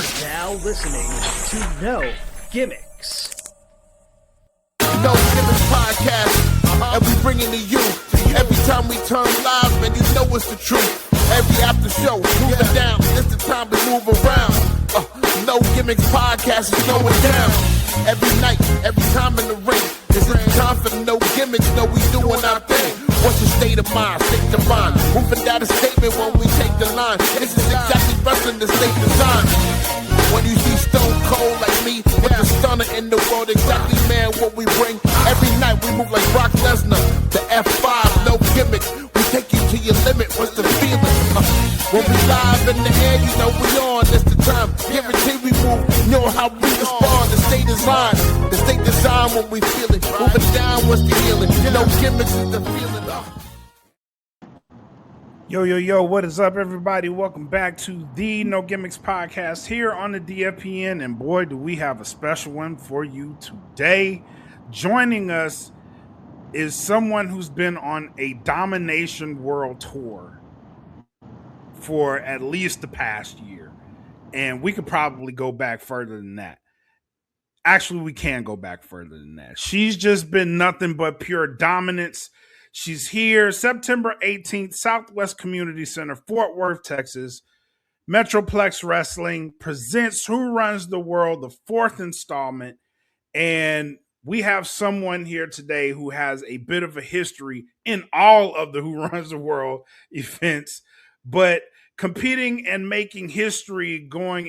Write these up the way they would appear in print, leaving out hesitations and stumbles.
now listening to No Gimmicks. No Gimmicks podcast, and we bring it to you. Every time we turn live, man, you know it's the truth. Every after show, moving down, it's the time to move around. No Gimmicks podcast is going down. Every night, every time in the ring, this is the time for No Gimmicks, no, we doing our thing. What's your state of mind, state of mind? Moving down a statement when we take the line. This is exactly wrestling the state design. When you see Stone Cold like me, with the stunner in the world, exactly, man, what we bring. Every night we move like Brock Lesnar, the F5, no gimmicks. We take you to your limit, what's the feeling? When we live in the air, you know we on, it's the time. Guarantee we move, you know how we respond. The state design when we feel it. Moving down, what's the healing? No gimmicks is the feeling. Yo, what is up, everybody? Welcome back to the No Gimmicks podcast here on the DFPN. And boy, do we have a special one for you today. Joining us is someone who's been on a Domination World Tour for at least the past year. And we could probably go back further than that. Actually, we can go back further than that. She's just been nothing but pure dominance. She's here September 18th, Southwest Community Center, Fort Worth, Texas. Metroplex Wrestling presents Who Runs the World, the fourth installment. And we have someone here today who has a bit of a history in all of the Who Runs the World events, but competing and making history going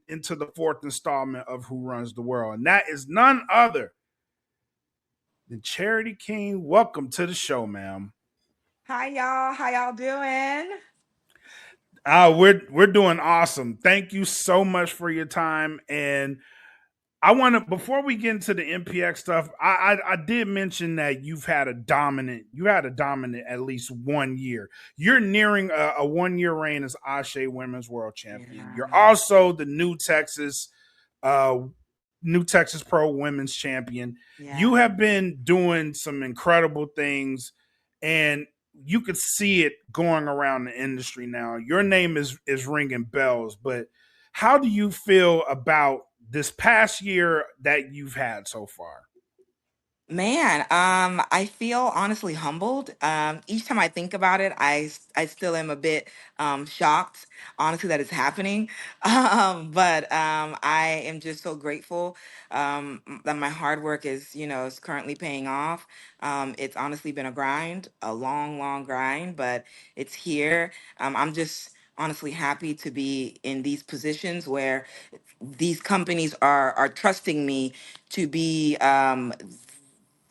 into the fourth installment of Who Runs the World. And that is none other than Charity King. Welcome to the show, ma'am. Hi, y'all. How y'all doing? We're doing awesome. Thank you so much for your time. And I want to, before we get into the MPX stuff, I did mention that you had a dominant at least 1 year. You're nearing a 1 year reign as Ashe Women's World Champion. Yeah. You're also the New Texas Pro Women's Champion. Yeah. You have been doing some incredible things, and you could see it going around the industry now. Your name is ringing bells, but how do you feel about this past year that you've had so far? Man, I feel honestly humbled. Each time I think about it, I still am a bit shocked, honestly, that it's happening. But I am just so grateful that my hard work is currently paying off. It's honestly been a grind, a long, long grind, but it's here. I'm just honestly happy to be in these positions where these companies are trusting me to be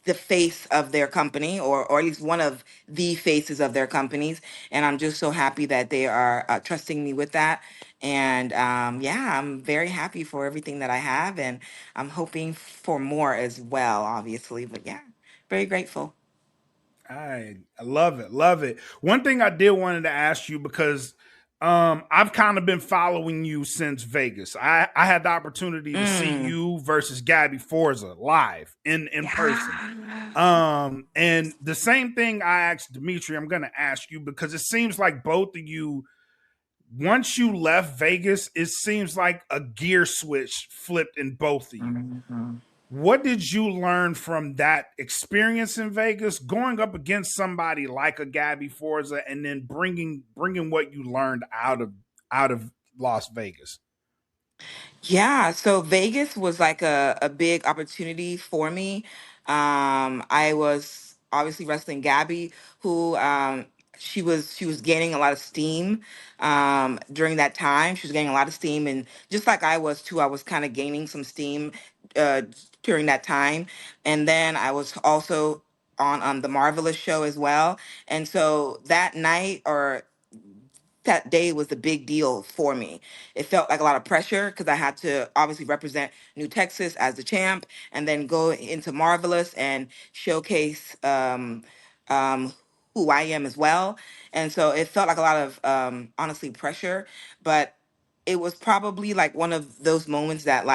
the face of their company, or at least one of the faces of their companies. And I'm just so happy that they are trusting me with that. And yeah, I'm very happy for everything that I have, and I'm hoping for more as well, obviously. But yeah, very grateful. I love it. One thing I did wanted to ask you, because I've kind of been following you since Vegas. I had the opportunity to see you versus Gabby Forza live in person. And the same thing I asked Dimitri, I'm going to ask you, because it seems like both of you, once you left Vegas, it seems like a gear switch flipped in both of you. Mm-hmm. What did you learn from that experience in Vegas, going up against somebody like a Gabby Forza, and then bringing what you learned out of Las Vegas? Yeah, so Vegas was like a big opportunity for me. I was obviously wrestling Gabby, who she was gaining a lot of steam during that time. She was gaining a lot of steam, and just like I was too, I was kind of gaining some steam uh, during that time. And then I was also on the Marvelous show as well. And so that night, or that day, was the big deal for me. It felt like a lot of pressure because I had to obviously represent New Texas as the champ, and then go into Marvelous and showcase um, who I am as well. And so it felt like a lot of honestly pressure, but it was probably like one of those moments that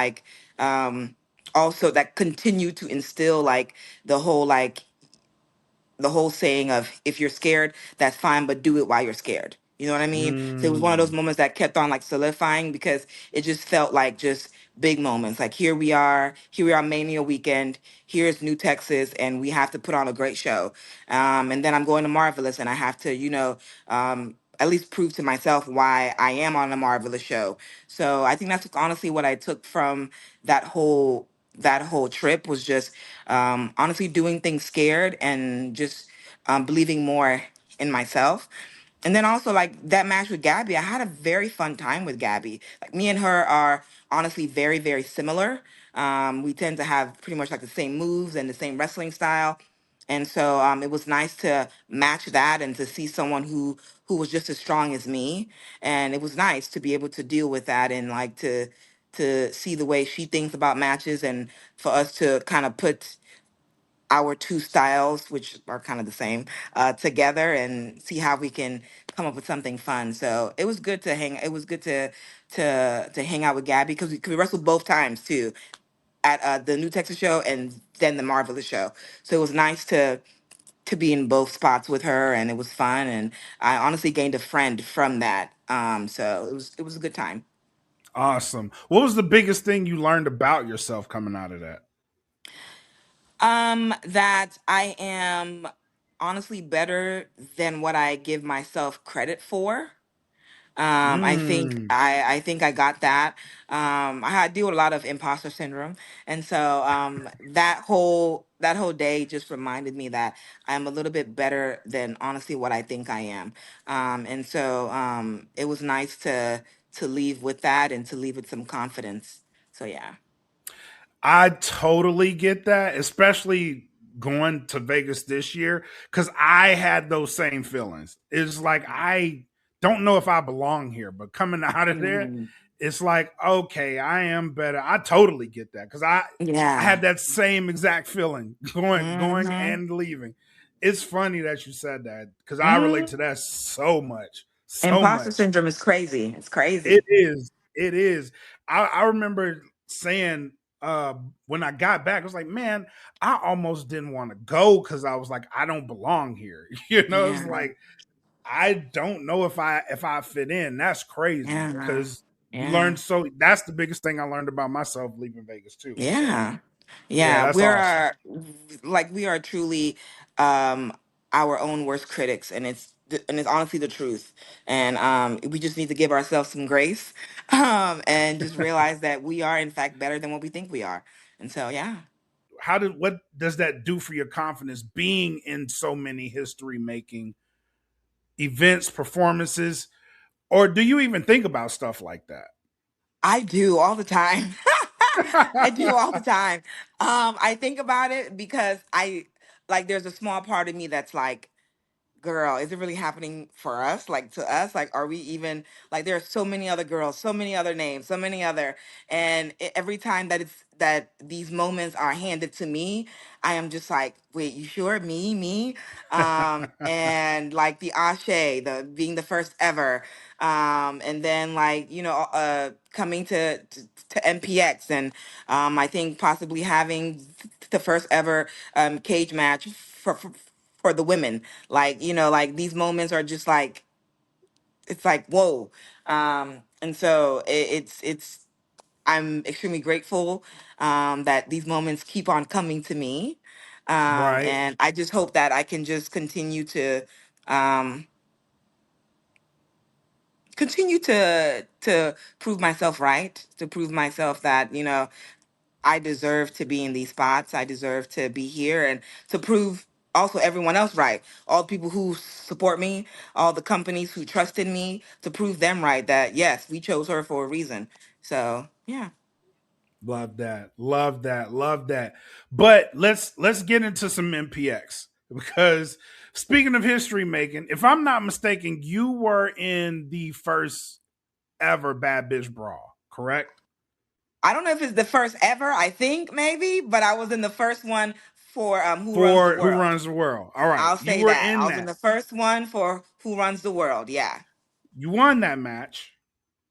um, also that continued to instill the whole saying of, if you're scared, that's fine, but do it while you're scared. You know what I mean? So it was one of those Mm. moments that kept on like solidifying because it just felt like just big moments. Like here we are Mania weekend, here's New Texas, and we have to put on a great show. And then I'm going to Marvelous, and I have to, at least prove to myself why I am on a Marvelous show. So I think that's honestly what I took from that whole trip was just honestly doing things scared and just believing more in myself. And then also like that match with Gabby, I had a very fun time with Gabby. Like me and her are honestly very, very similar. We tend to have pretty much like the same moves and the same wrestling style. And so it was nice to match that and to see someone who was just as strong as me. And it was nice to be able to deal with that and like to see the way she thinks about matches and for us to kind of put our two styles, which are kind of the same, together and see how we can come up with something fun. So it was good to hang. It was good to hang out with Gabby because we wrestled both times too at the New Texas show and then the Marvelous show. So it was nice to be in both spots with her, and it was fun. And I honestly gained a friend from that. So it was a good time. Awesome. What was the biggest thing you learned about yourself coming out of that? That I am honestly better than what I give myself credit for. I think Mm. I got that. I had deal with a lot of imposter syndrome, and so that whole day just reminded me that I'm a little bit better than honestly what I think I am. And so it was nice to leave with that and to leave with some confidence. So yeah. I totally get that, especially going to Vegas this year, because I had those same feelings. It's like I don't know if I belong here, but coming out of there, Mhm. it's like, okay, I am better. I totally get that because I Yeah. had that same exact feeling going Hmm. and leaving. It's funny that you said that because I relate Hmm. to that so much. So Imposter much. syndrome is crazy. It's It crazy. is. It is. I remember saying when I got back, I was like, man, I almost didn't want to go because I was like, I don't belong here. It's Yeah. like I don't know if I fit in. That's crazy Yeah. because you Yeah. learn so that's the biggest thing I learned about myself leaving Vegas too. So Yeah. yeah, Yeah. that's awesome. We are truly um our own worst critics, and it's honestly the truth. And we just need to give ourselves some grace and just realize that we are in fact better than what we think we are. And so yeah. What does that do for your confidence being in so many history making events, performances, or do you even think about stuff like that? I do all the time. I do all the time. I think about it because I like there's a small part of me that's like, girl, is it really happening for us? Like to us? Like, are we even like there are so many other girls, so many other names, so many other and every time that these moments are handed to me, I am just like, wait, you sure? Me? And like the Ashe, the being the first ever. And then like, coming to MPX and I think possibly having the first ever cage match for the women. Like, like these moments are just like it's like whoa. And so it's I'm extremely grateful that these moments keep on coming to me. Right. And I just hope that I can just um continue to prove myself right, to prove myself that, I deserve to be in these spots. I deserve to be here and to prove also everyone else right. All the people who support me, all the companies who trusted me, to prove them right that yes, we chose her for a reason. So yeah. Love that. Love that. Love that. But let's get into some MPX because speaking of history making, if I'm not mistaken, you were in the first ever Bad Bitch Brawl, correct? I don't know if it's the first ever, I think maybe, but I was in the first one for Who Runs the For Who World. Runs the World. All right. I'll You say were that. I in was in that. the first one for Who Runs the World. Yeah. You won that match.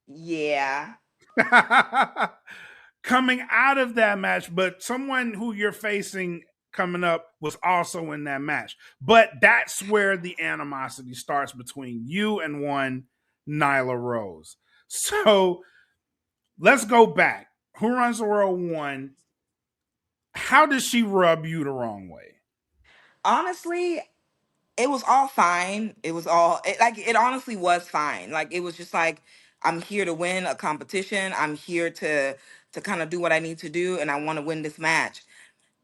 Yeah. Coming out of that match, but someone who you're facing coming up was also in that match. But that's where the animosity starts between you and one Nyla Rose. So let's go back. Who Runs the World 1? How did she rub you the wrong way? Honestly, it was all fine. It was all it honestly was fine. Like it was just like I'm here to win a competition. I'm here to kind of do what I need to do and I want to win this match.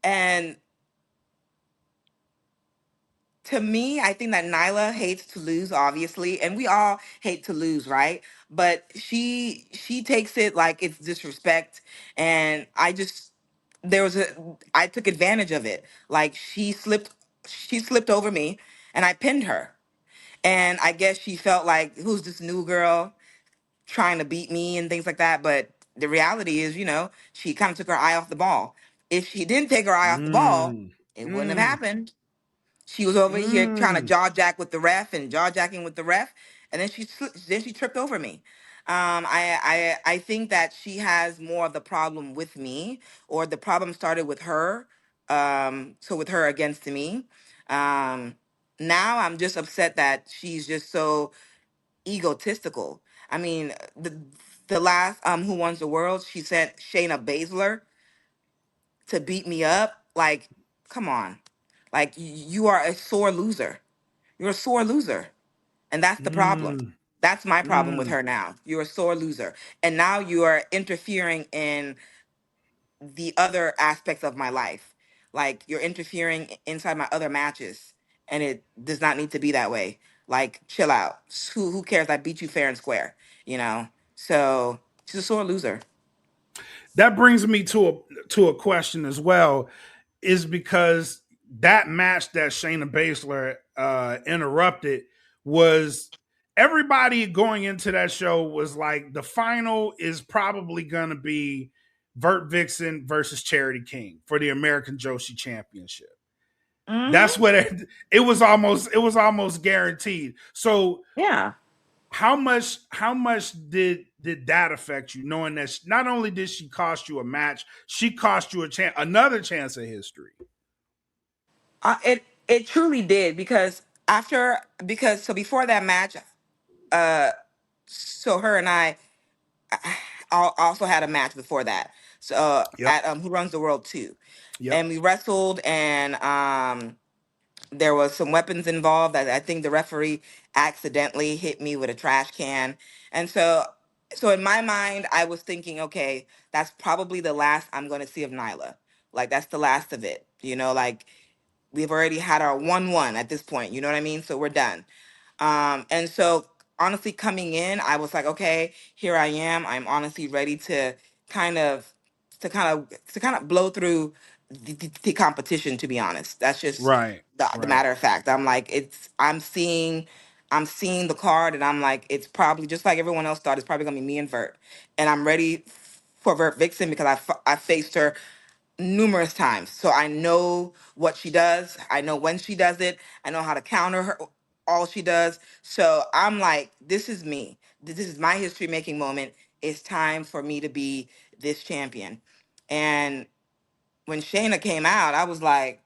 And to me, I think that Nyla hates to lose, obviously, and we all hate to lose, right? But she takes it like it's disrespect, and there was a I took advantage of it. Like she slipped over me, and I pinned her, and I guess she felt like who's this new girl trying to beat me and things like that. But the reality is, she kind of took her eye off the ball. If she didn't take her eye off the ball, Mm, it wouldn't have mm, happened. She was over here trying to mm, jaw jack with the ref and jaw jacking with the ref, and then she tripped over me. I think that she has more of the problem with me, or the problem started with her. So with her against me. Um, Now I'm just upset that she's just so egotistical. I mean, the last Who Wants the World, she sent Shayna Baszler to beat me up. Like, come on, like you are a sore loser. You're a sore loser. And that's the problem. mm, That's my problem with mm. her now. You're a sore loser. And now you are interfering in the other aspects of my life. Like you're interfering inside my other matches. And it does not need to be that way. Like, chill out. Who cares? I beat you fair and square, you know? So she's a sore loser. That brings me to a question as well, is because that match that Shayna Baszler interrupted was everybody going into that show was like the final is probably gonna be Vert Vixen versus Charity King for the American Joshi Championship. That's Mm-hmm. what it was almost guaranteed. So Yeah. how much did that affect you, knowing that not only did she cost you a match, she cost you another chance of history? It truly did because so before that match, uh, so her and I also had a match before that. So Yep. at Who Runs the World 2. Yep. And we wrestled and there was some weapons involved. I think the referee accidentally hit me with a trash can. And so in my mind I was thinking, okay, that's probably the last I'm going to see of Nyla. Like that's the last of it. Like we've already had our 1-1 at this point, you know what I mean? So we're done. And so honestly coming in, I was like, okay, here I am. I'm honestly ready to kind of to kind of blow through the competition, to be honest. That's just Right. the Right. matter of fact. I'm like, I'm seeing the card and I'm like, it's probably just like everyone else thought, it's probably gonna be me and Vert. And I'm ready for Vert Vixen because I faced her numerous times. So I know what she does. I know when she does it. I know how to counter her all she does. So I'm like, this is me. This is my history making moment. It's time for me to be this champion. And when Shayna came out, I was like,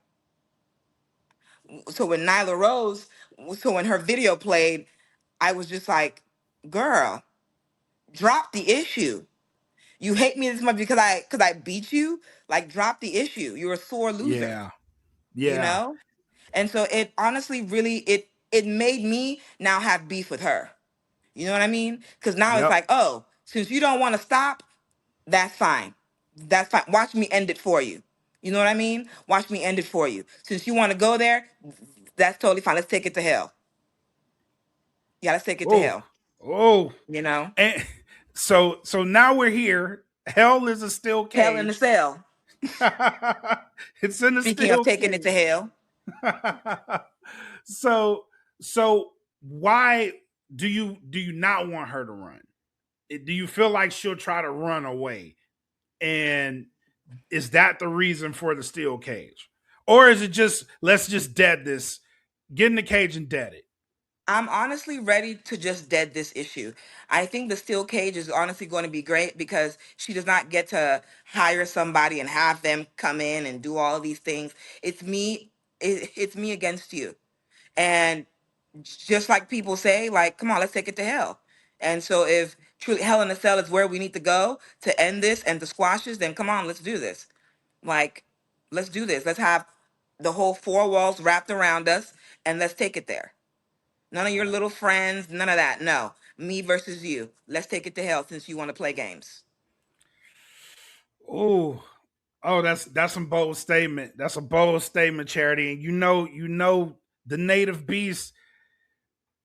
so when Nyla Rose, so when her video played, I was just like, girl, drop the issue. You hate me this much because I beat you? Like drop the issue. You're a sore loser, Yeah. you Yeah. know? And so it honestly really it made me now have beef with her. You know what I mean? Because now it's Yep. like, oh, since you don't want to stop, that's fine. That's fine. Watch me end it for you. You know what I mean? Watch me end it for you. Since you want to go there, that's totally fine. Let's take it to hell. Yeah, let's take it to Oh. hell. Oh. You know? And so now we're here. Hell is a steel Hell in the cage. cell. It's in a Speaking of steel taking it cage. to hell. So why do you not want her to run? Do you feel like she'll try to run away? And is that the reason for the steel cage? Or is it just let's just dead this, get in the cage and dead it? I'm honestly ready to just dead this issue. I think the steel cage is honestly going to be great because she does not get to hire somebody and have them come in and do all these things. It's me. It's me against you. And just like people say, like, come on, let's take it to hell. And so if truly Hell in a Cell is where we need to go to end this and to squash this, then come on, let's do this. Like, let's do this. Let's have the whole four walls wrapped around us and let's take it there. None of your little friends, none of that. No. Me versus you. Let's take it to hell since you want to play games. Oh, oh, that's some bold statement. That's a bold statement, Charity. And you know, the native beast.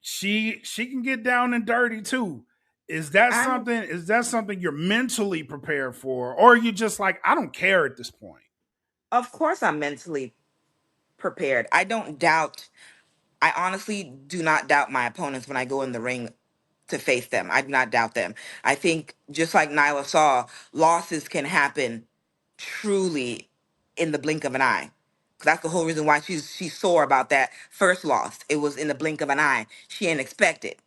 She can get down and dirty too. Is that I'm something? Is that something you're mentally prepared for, or are you just like, I don't care at this point? Of course I'm mentally prepared. I don't doubt I honestly do not doubt my opponents when I go in the ring to face them. I do not doubt them. I think just like Nyla saw, losses can happen truly in the blink of an eye. That's the whole reason why she's sore about that first loss. It was in the blink of an eye. She didn't expect it,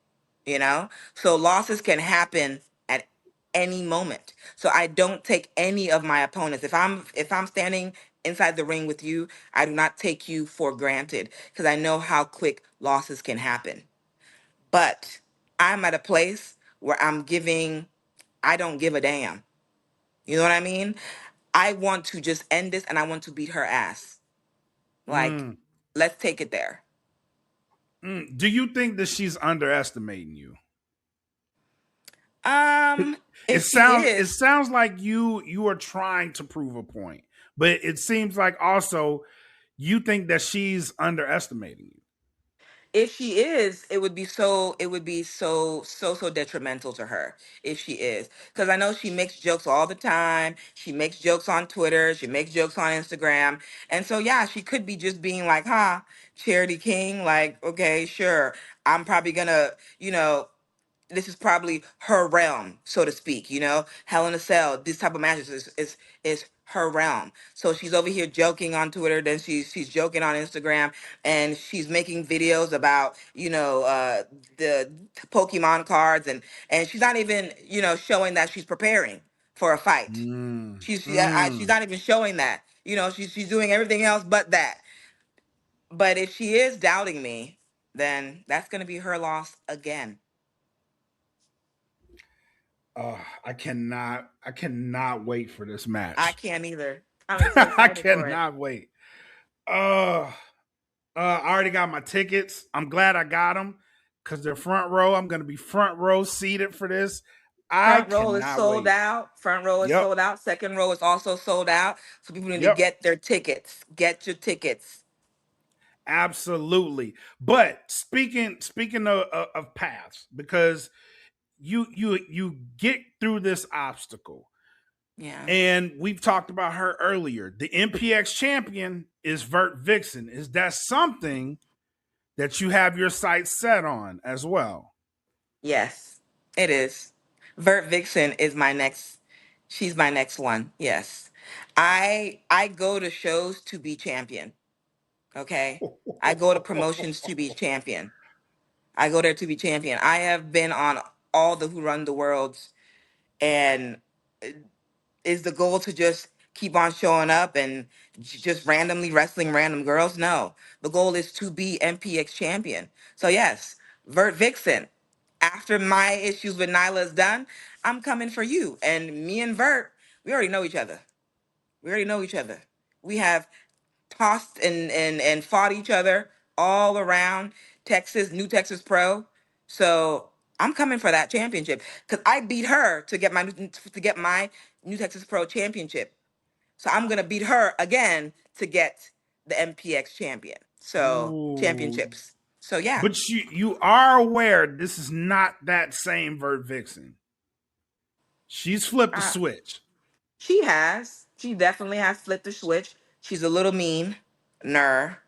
you know? So losses can happen at any moment. So I don't take any of my opponents. If I'm standing inside the ring with you, I do not take you for granted because I know how quick losses can happen. But I'm at a place where I don't give a damn. You know what I mean? I want to just end this and I want to beat her ass. Like, Mm, let's take it there. Do you think that she's underestimating you? It If she sounds it is, sounds like you are trying to prove a point, but it seems like also you think that she's underestimating you. if she is, it would be so detrimental to her if she is. Because I know she makes jokes all the time. She makes jokes on Twitter. She makes jokes on Instagram. And so yeah, she could be just being like, huh, Charity King, like, okay, sure. I'm probably gonna, you know, this is probably her realm, so to speak. Hell in a Cell, this type of matches is her realm. So she's over here joking on Twitter, then she's joking on Instagram, and she's making videos about the Pokemon cards, and she's not even showing that she's preparing for a fight. Mm, She's mm. not even showing that. She's doing everything else but that. But if she is doubting me, then that's gonna be her loss again. I cannot wait for this I match. can't either. I'm so I excited for it. cannot wait. Uh, I already got my tickets. I'm glad I got them because they're front row. I'm gonna be front row seated for this. I Front row is cannot sold wait. out. Front row is Yep, sold out. Second row is also sold out. So people need to yep, get their tickets. Get your tickets. absolutely. But speaking of paths, because you get through this obstacle, Yeah. and we've talked about her earlier. The MPX champion is Vert Vixen. Is that something that you have your sights set on as well? Yes, it is. Vert Vixen is my next. She's my next one. Yes. I go to shows to be champion. Okay. I go to promotions to be champion. I go there to be champion. I have been on all the Who Run the Worlds, and is the goal to just keep on showing up and just randomly wrestling random girls? No. The goal is to be MPX champion. So yes, Vert Vixen. After my issues with Nyla is done, I'm coming for you. And me and Vert, we already know each other. We already know each other. We have tossed and fought each other all around Texas, New Texas Pro. So I'm coming for that championship because I beat her to get my New Texas Pro championship. So I'm gonna beat her again to get the MPX Ooh. championships. So yeah, But you are aware this is not that same Vert Vixen. She's flipped the uh, switch. she has. She definitely has flipped the switch. She's a little mean, ner.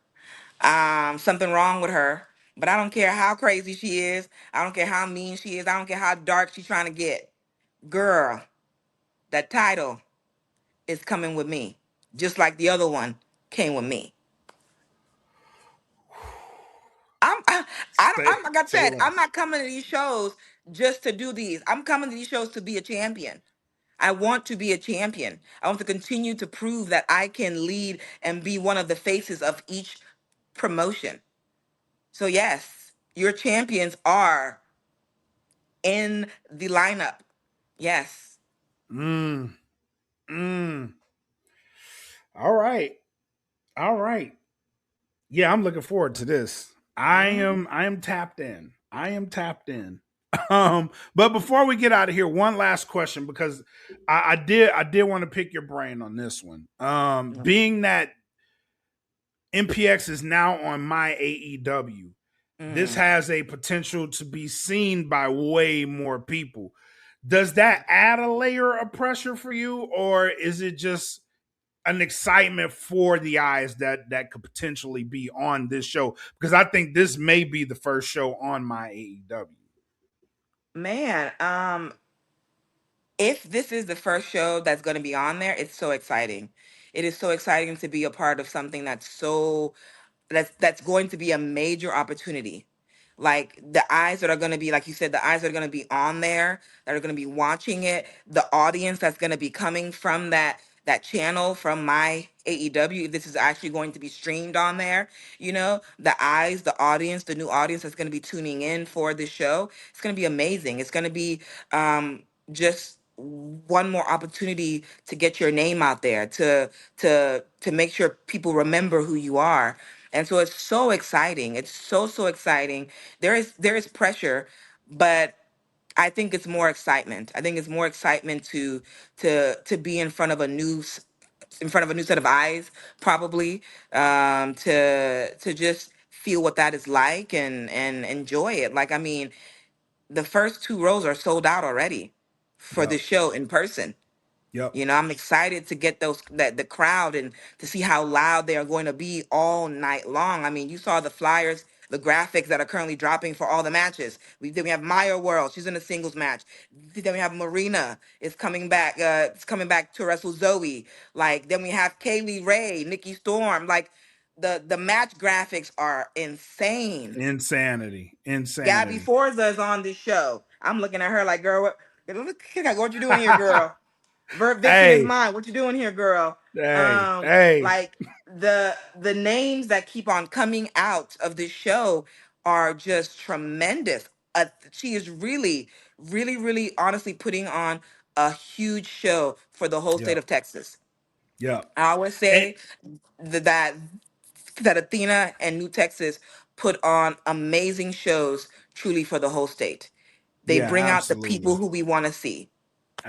Something wrong with her. But I don't care how crazy she is. I don't care how mean she is. I don't care how dark she's trying to get. Girl, that title is coming with me, just like the other one came with me. I'm I, I'm like I Say said, I'm less. not coming to these shows just to do these. I'm coming to these shows to be a champion. I want to be a champion. I want to continue to prove that I can lead and be one of the faces of each promotion. So yes, your champions are in the lineup. Yes. Mm, mm. All right. All right. Yeah, I'm looking forward to this. Mhm. I am tapped in. I am tapped in. But before we get out of here, one last question because I did want to pick your brain on this one. Being that MPX is now on my AEW, this Mm. has a potential to be seen by way more people. Does that add a layer of pressure for you, or is it just an excitement for the eyes that could potentially be on this show? Because I think this may be the first show on my AEW. Man, if this is the first show that's going to be on there, it's so exciting. It is so exciting to be a part of something that's going to be a major opportunity. Like the eyes that are going to be, like you said, the eyes that are going to be on there, that are going to be watching it, the audience that's going to be coming from that channel, from my AEW, if this is actually going to be streamed on there, the eyes, the audience, the new audience that's going to be tuning in for this show, it's going to be amazing. It's going to be just one more opportunity to get your name out there, to make sure people remember who you are. And so it's so exciting. It's so exciting. There is pressure, but I think it's more excitement. I think it's more excitement to be in front of a new set of eyes, probably, to just feel what that is like and enjoy it. Like, I mean, the first two rows are sold out already for the Yep. show in person. Yep. I'm excited to get the crowd and to see how loud they are going to be all night long. I mean, you saw the flyers, the graphics that are currently dropping for all the matches. We have Maya World, she's in a singles match. Then we have Marina is coming back. It's coming back to wrestle Zoe. Like then we have Kaylee Ray, Nikki Storm. Like the match graphics are insane. Insanity. Gabby Insanity. Forza is on this show. I'm looking at her like, girl, what you doing here, girl? Vert Vixen is Hey, mine. What you doing here, girl? hey. Like the names that keep on coming out of this show are just tremendous. She is really, really, really, honestly putting on a huge show for the whole state Yep. of Texas. Yep. I always And say that Athena and New Texas put on amazing shows, truly for the whole state. They yeah, bring out the people absolutely. who we want to see.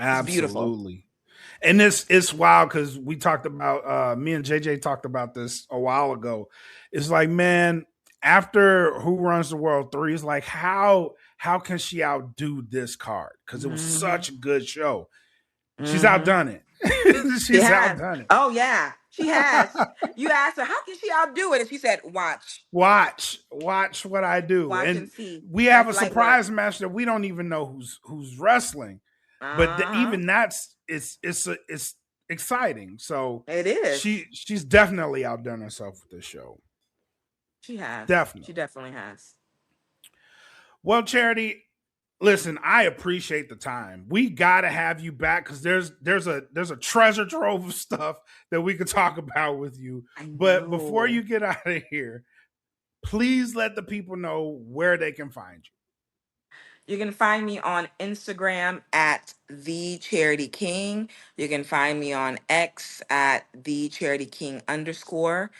It's beautiful. Absolutely. And it's wild because we talked about me and JJ talked about this a while ago. It's like, man, after Who Runs the World 3, it's like how can she outdo this card? Because it was Hmm. such a good show. She's Hmm. outdone it. She She's has. outdone it. Oh yeah, she has. You asked her, how can she outdo it? And she said, watch. Watch what I do. Watch And and see. we have That's a light work. surprise match that we don't even know who's wrestling. But Uh-huh. even that's it's exciting. So It is. she's definitely outdone herself with this show. She has. She Definitely. definitely has. Well, Charity, listen, I appreciate the time. We gotta have you back because there's a treasure trove of stuff that we could talk about with you. I But before know. you get out of here, please let the people know where they can find you. You can find me on Instagram at the Charity King. You can find me on X at the Charity King underscore.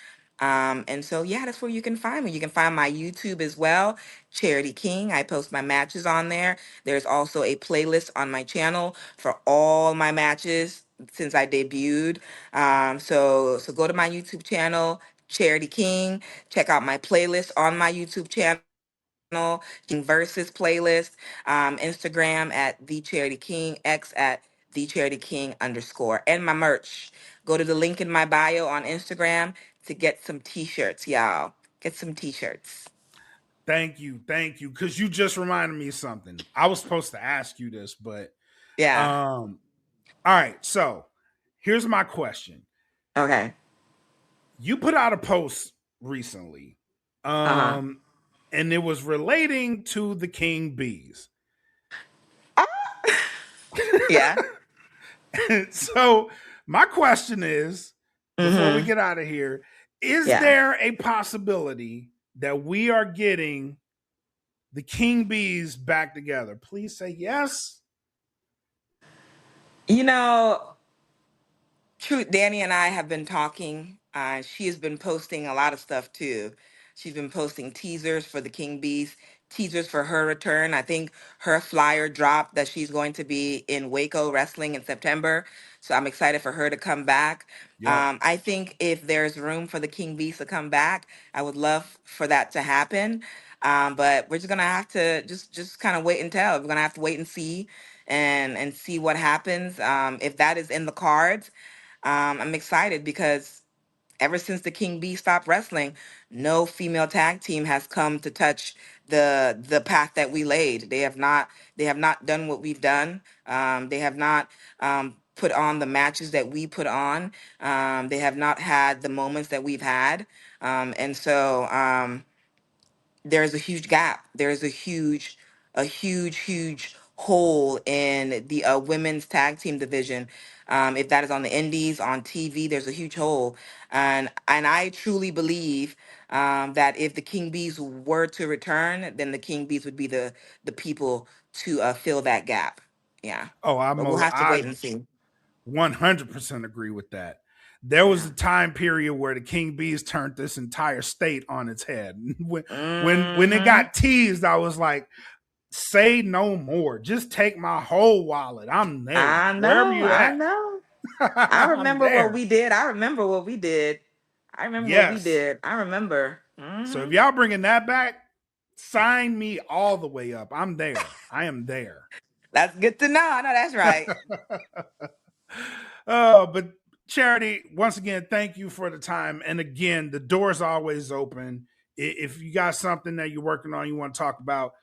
And so yeah, that's where you can find me. You can find my YouTube as well, Charity King. I post my matches on there. There's also a playlist on my channel for all my matches since I debuted. So go to my YouTube channel, Charity King. Check out my playlist on my YouTube channel. King Versus playlist, Instagram at the Charity King, X at the Charity King underscore, and my merch. Go to the link in my bio on Instagram to get some t-shirts, y'all. Get some t-shirts. Thank you. Because you just reminded me of something. I was supposed to ask you this, but Yeah. all right. So here's my question. Okay. You put out a post recently, Uh-huh. um, and it was relating to the king bees. Yeah. So my question is, before we Mm-hmm. get out of here, is Yeah. there a possibility that we are getting the king bees back together? Please say yes. You know, Truth, Danny and I have been talking. She has been posting a lot of stuff too. She's been posting teasers for the King Bees, teasers for her return. I think her flyer dropped that she's going to be in Waco wrestling in September. So I'm excited for her to come back. Yep. I think if there's room for the King Bees to come back, I would love for that to happen. But we're just gonna have to just kind of wait and tell. We're gonna have to wait and see and see what happens. If that is in the cards, I'm excited because ever since the King Bee stopped wrestling, no female tag team has come to touch the path that we laid. They have not done what we've done. They have not put on the matches that we put on. They have not had the moments that we've had. And so there's a huge gap. There's a huge hole in the women's tag team division. If that is on the indies, on TV, there's a huge hole, and I truly believe that if the King Bees were to return, then the King Bees would be the people to fill that gap. Yeah, Oh, but we'll have to I wait and see. 100% agree with that. There was Yeah. a time period where the king bees turned this entire state on its head. When it Hmm. got teased, I was like, say no more. Just take my whole wallet. I'm there. I Wherever know. you I at. know. I I'm remember what there. we did. I remember what we did. I remember what we Yes. did. I remember. So if Hmm. y'all bringing that back, sign me all the way up. I'm there. I am there. That's good to know. I know that's right. But Charity, once again, thank you for the time. And again, the door's always open. If you got something that you're working on, you want to talk about,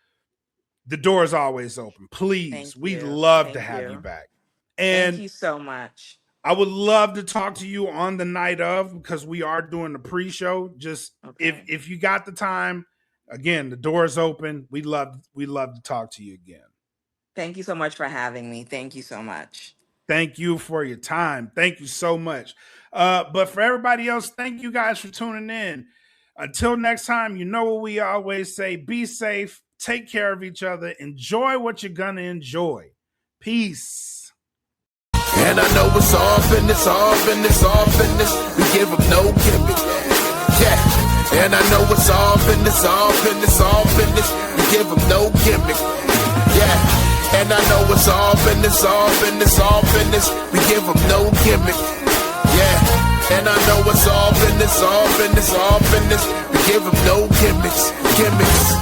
the door is always open. Please, Thank we'd you. love to Thank have you you. back. Thank And you so much. I would love to talk to you on the night of, because we are doing the pre-show. Just Okay. if you got the time, again, the door is open. We'd love to talk to you again. Thank you so much for having me. Thank you so much. Thank you for your time. Thank you so much. But for everybody else, thank you guys for tuning in. Until next time, you know what we always say: be safe, take care of each other, enjoy what you're gonna enjoy. Peace. And I know it's all business, all business, all business. We give them no gimmick. Yeah. And I know it's all business, all business, all business. We give them no gimmick. Yeah. And I know it's all business, all business, all business. We give them no gimmick. Yeah. And I know it's all business, all business, all business. We give them no gimmicks, gimmicks.